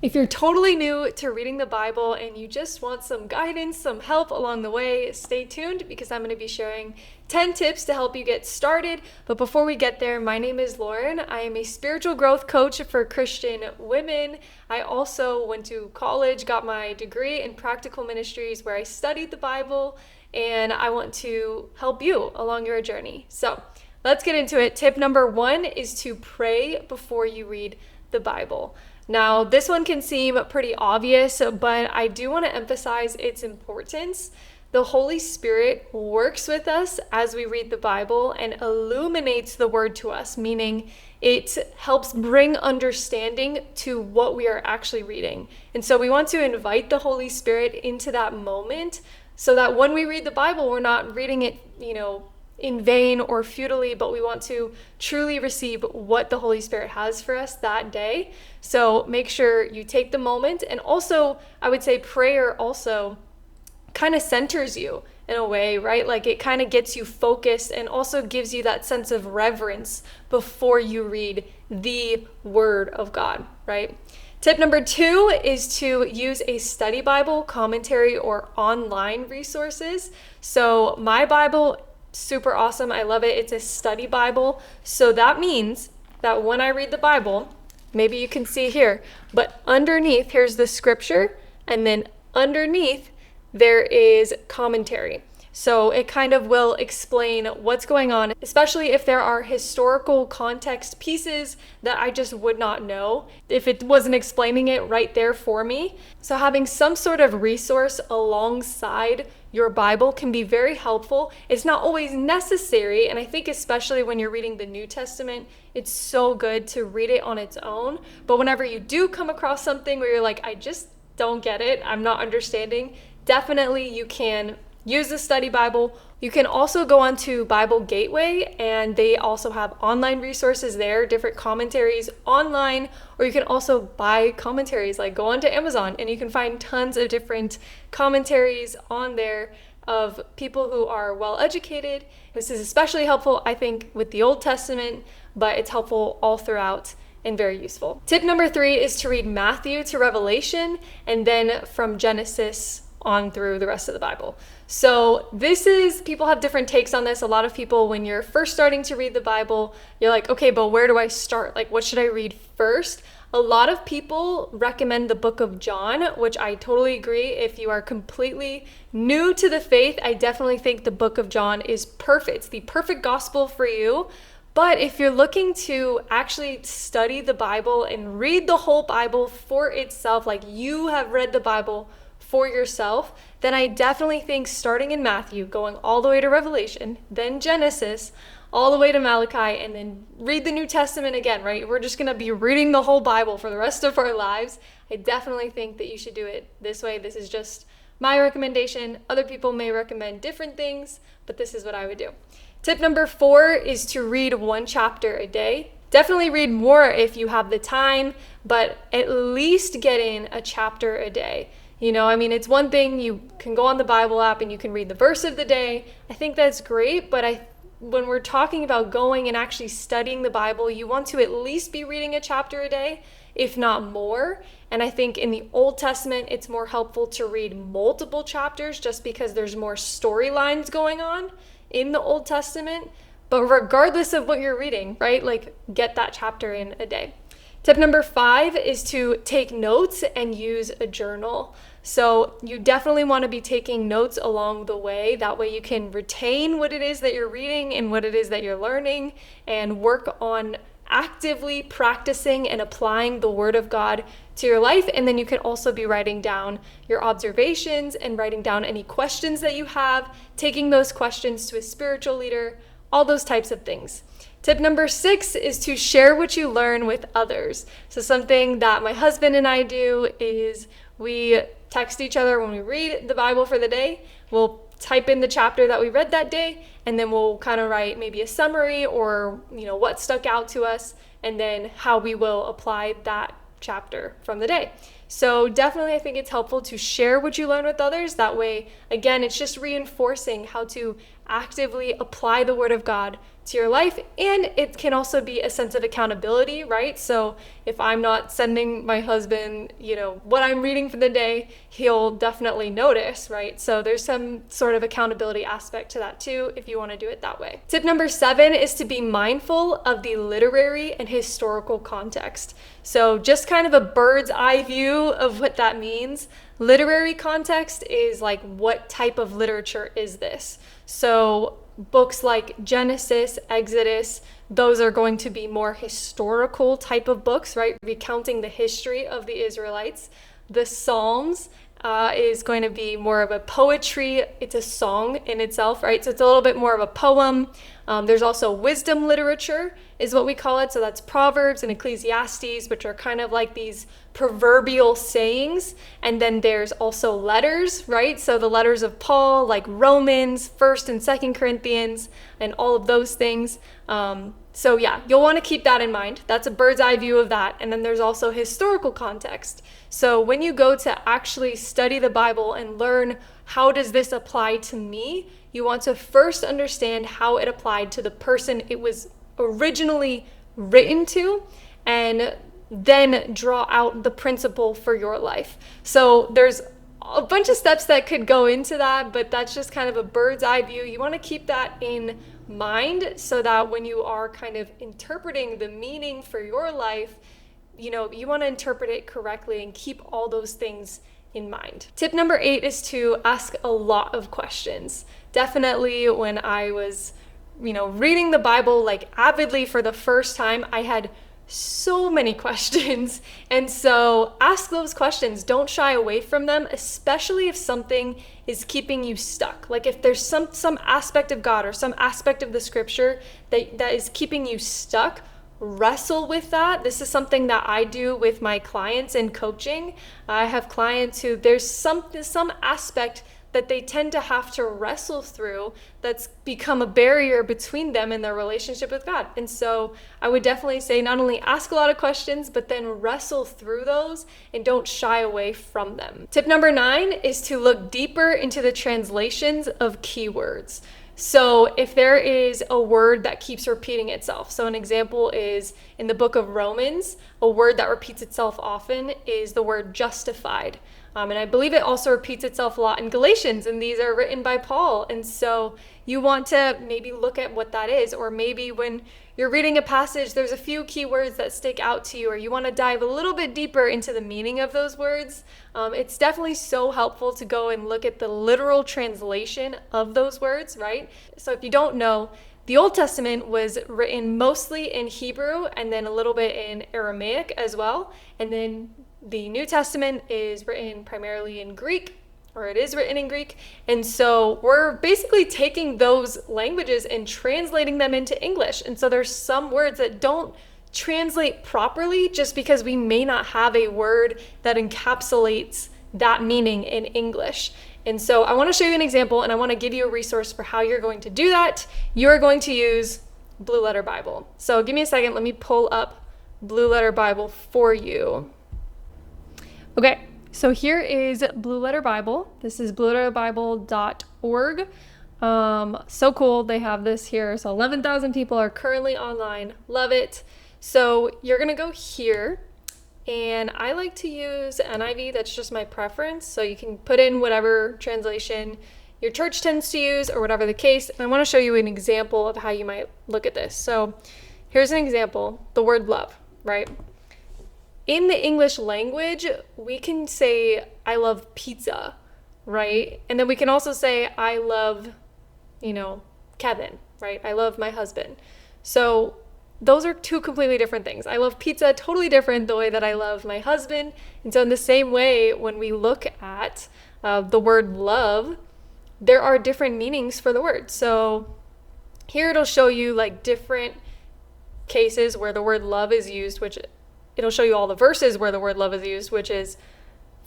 If you're totally new to reading the Bible and you just want some guidance, some help along the way, stay tuned because I'm going to be sharing 10 tips to help you get started. But before we get there, my name is Lauren. I am a spiritual growth coach for Christian women. I also went to college, got my degree in practical ministries where I studied the Bible, and I want to help you along your journey. So let's get into it. Tip number 1 is to pray before you read the Bible. Now, this one can seem pretty obvious, but I do want to emphasize its importance. The Holy Spirit works with us as we read the Bible and illuminates the word to us, meaning it helps bring understanding to what we are actually reading. And so we want to invite the Holy Spirit into that moment so that when we read the Bible, we're not reading it, in vain or futilely, but we want to truly receive what the Holy Spirit has for us that day. So make sure you take the moment. And also, I would say prayer also kind of centers you in a way, right? Like it kind of gets you focused and also gives you that sense of reverence before you read the Word of God, right? Tip number 2 is to use a study Bible, commentary, or online resources. So my Bible, super awesome. I love it. It's a study Bible. So that means that when I read the Bible, maybe you can see here, but underneath, here's the scripture, and then underneath, there is commentary. So it kind of will explain what's going on, especially if there are historical context pieces that I just would not know if it wasn't explaining it right there for me. So having some sort of resource alongside your Bible can be very helpful. It's not always necessary, and I think especially when you're reading the New Testament, it's so good to read it on its own. But whenever you do come across something where you're like, I just don't get it, I'm not understanding, definitely you can use the study Bible. You can also go onto Bible Gateway, and they also have online resources there, different commentaries online, or you can also buy commentaries, like go onto Amazon and you can find tons of different commentaries on there of people who are well educated. This is especially helpful, I think, with the Old Testament, but it's helpful all throughout and very useful. Tip number 3 is to read Matthew to Revelation and then from Genesis on through the rest of the Bible. So people have different takes on this. A lot of people, when you're first starting to read the Bible, you're like, okay, but where do I start? Like, what should I read first? A lot of people recommend the book of John, which I totally agree. If you are completely new to the faith, I definitely think the book of John is perfect. It's the perfect gospel for you. But if you're looking to actually study the Bible and read the whole Bible for itself, like you have read the Bible for yourself, then I definitely think starting in Matthew, going all the way to Revelation, then Genesis, all the way to Malachi, and then read the New Testament again, right? We're just going to be reading the whole Bible for the rest of our lives. I definitely think that you should do it this way. This is just my recommendation. Other people may recommend different things, but this is what I would do. Tip number 4 is to read 1 chapter a day. Definitely read more if you have the time, but at least get in a chapter a day. It's one thing, you can go on the Bible app and you can read the verse of the day. I think that's great, but when we're talking about going and actually studying the Bible, you want to at least be reading a chapter a day, if not more. And I think in the Old Testament, it's more helpful to read multiple chapters just because there's more storylines going on in the Old Testament. But regardless of what you're reading, right, like get that chapter in a day. Tip number 5 is to take notes and use a journal. So you definitely want to be taking notes along the way. That way you can retain what it is that you're reading and what it is that you're learning and work on actively practicing and applying the Word of God to your life. And then you can also be writing down your observations and writing down any questions that you have, taking those questions to a spiritual leader, all those types of things. Tip number 6 is to share what you learn with others. So something that my husband and I do is we text each other when we read the Bible for the day. We'll type in the chapter that we read that day, and then we'll kind of write maybe a summary or, what stuck out to us, and then how we will apply that chapter from the day. So definitely I think it's helpful to share what you learn with others. That way, again, it's just reinforcing how to actively apply the Word of God to your life. And it can also be a sense of accountability, right? So if I'm not sending my husband, what I'm reading for the day, he'll definitely notice, right? So there's some sort of accountability aspect to that too, if you want to do it that way. Tip number 7 is to be mindful of the literary and historical context. So just kind of a bird's eye view of what that means. Literary context is like, what type of literature is this? So books like Genesis, Exodus, those are going to be more historical type of books, right? Recounting the history of the Israelites. The Psalms is going to be more of a poetry. It's a song in itself, right? So it's a little bit more of a poem. There's also wisdom literature is what we call it. So that's Proverbs and Ecclesiastes, which are kind of like these proverbial sayings. And then there's also letters, right? So the letters of Paul, like Romans, 1st and 2nd Corinthians, and all of those things. So yeah, you'll want to keep that in mind. That's a bird's eye view of that. And then there's also historical context. So when you go to actually study the Bible and learn how does this apply to me, you want to first understand how it applied to the person it was originally written to, and then draw out the principle for your life. So there's a bunch of steps that could go into that, but that's just kind of a bird's eye view. You want to keep that in mind so that when you are kind of interpreting the meaning for your life, you want to interpret it correctly and keep all those things in mind. Tip number 8 is to ask a lot of questions. Definitely when I was, reading the Bible like avidly for the first time, I had so many questions. And so ask those questions. Don't shy away from them, especially if something is keeping you stuck. Like if there's some aspect of God or some aspect of the scripture that is keeping you stuck, wrestle with that. This is something that I do with my clients in coaching. I have clients who there's some aspect that they tend to have to wrestle through that's become a barrier between them and their relationship with God. And so I would definitely say not only ask a lot of questions, but then wrestle through those and don't shy away from them. Tip number 9 is to look deeper into the translations of keywords. So if there is a word that keeps repeating itself, so an example is in the book of Romans, a word that repeats itself often is the word justified. And I believe it also repeats itself a lot in Galatians, and these are written by Paul. And so you want to maybe look at what that is, or maybe when you're reading a passage, there's a few keywords that stick out to you, or you want to dive a little bit deeper into the meaning of those words. It's definitely so helpful to go and look at the literal translation of those words, right? So if you don't know, the Old Testament was written mostly in Hebrew and then a little bit in Aramaic as well. And then the New Testament is written primarily in Greek, or it is written in Greek. And so we're basically taking those languages and translating them into English. And so there's some words that don't translate properly just because we may not have a word that encapsulates that meaning in English. And so I want to show you an example, and I want to give you a resource for how you're going to do that. You're going to use Blue Letter Bible. So give me a second. Let me pull up Blue Letter Bible for you. Okay, so here is Blue Letter Bible. This is blueletterbible.org. So cool. They have this here. So 11,000 people are currently online. Love it. So you're going to go here. And I like to use NIV. That's just my preference. So you can put in whatever translation your church tends to use or whatever the case. And I want to show you an example of how you might look at this. So here's an example. The word love, right? In the English language, we can say, I love pizza, right? And then we can also say, I love, Kevin, right? I love my husband. So those are two completely different things. I love pizza, totally different the way that I love my husband. And so in the same way, when we look at the word love, there are different meanings for the word. So here it'll show you like different cases where the word love is used, which it'll show you all the verses where the word love is used, which is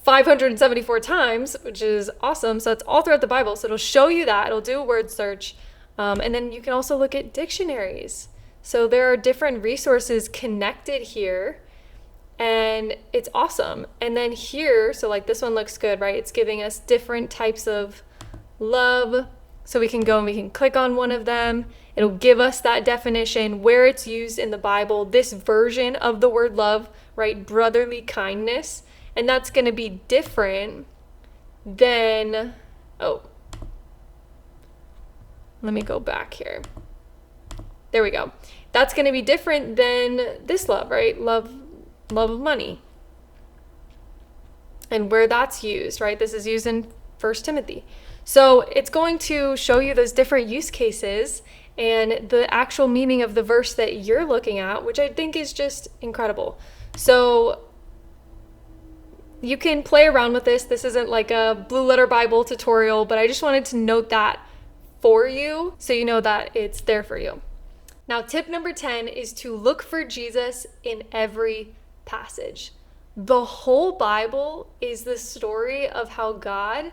574 times, which is awesome. So it's all throughout the Bible. So it'll show you that. It'll do a word search. And then you can also look at dictionaries. So there are different resources connected here, and it's awesome. And then here, so like this one looks good, right? It's giving us different types of love. So we can go and we can click on one of them. It'll give us that definition, where it's used in the Bible, this version of the word love, right? Brotherly kindness. And that's going to be different than, let me go back here. There we go. That's going to be different than this love, right? Love of money. And where that's used, right? This is used in 1 Timothy. So it's going to show you those different use cases and the actual meaning of the verse that you're looking at, which I think is just incredible. So you can play around with this. This isn't like a Blue Letter Bible tutorial, but I just wanted to note that for you so you know that it's there for you. Now, tip number 10 is to look for Jesus in every passage. The whole Bible is the story of how God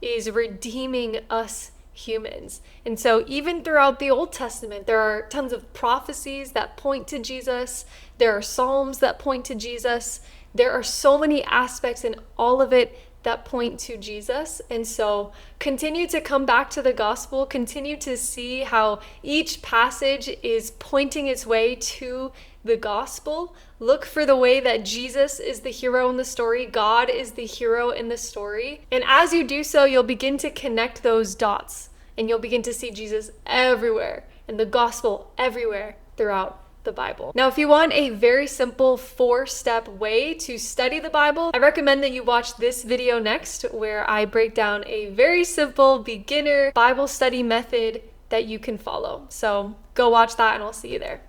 is redeeming us humans. And so even throughout the Old Testament, there are tons of prophecies that point to Jesus. There are Psalms that point to Jesus. There are so many aspects in all of it that point to Jesus. And so continue to come back to the gospel, continue to see how each passage is pointing its way to the gospel. Look for the way that Jesus is the hero in the story, God is the hero in the story. And as you do so, you'll begin to connect those dots and you'll begin to see Jesus everywhere and the gospel everywhere throughout the Bible. Now, if you want a very simple 4-step way to study the Bible, I recommend that you watch this video next, where I break down a very simple beginner Bible study method that you can follow. So go watch that and I'll see you there.